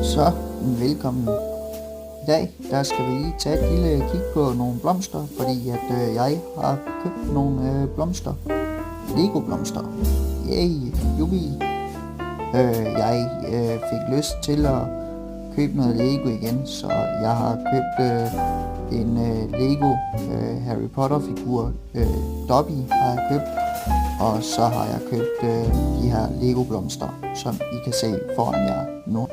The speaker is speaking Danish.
Så velkommen. I dag der skal vi lige tage et lille kig på nogle blomster, fordi at jeg har købt nogle blomster. Lego blomster. Yay, jubi. Jeg fik lyst til at købe noget Lego igen, så jeg har købt en Lego Harry Potter figur. Dobby har jeg købt, og så har jeg købt de her Lego blomster, som I kan se foran jer nu.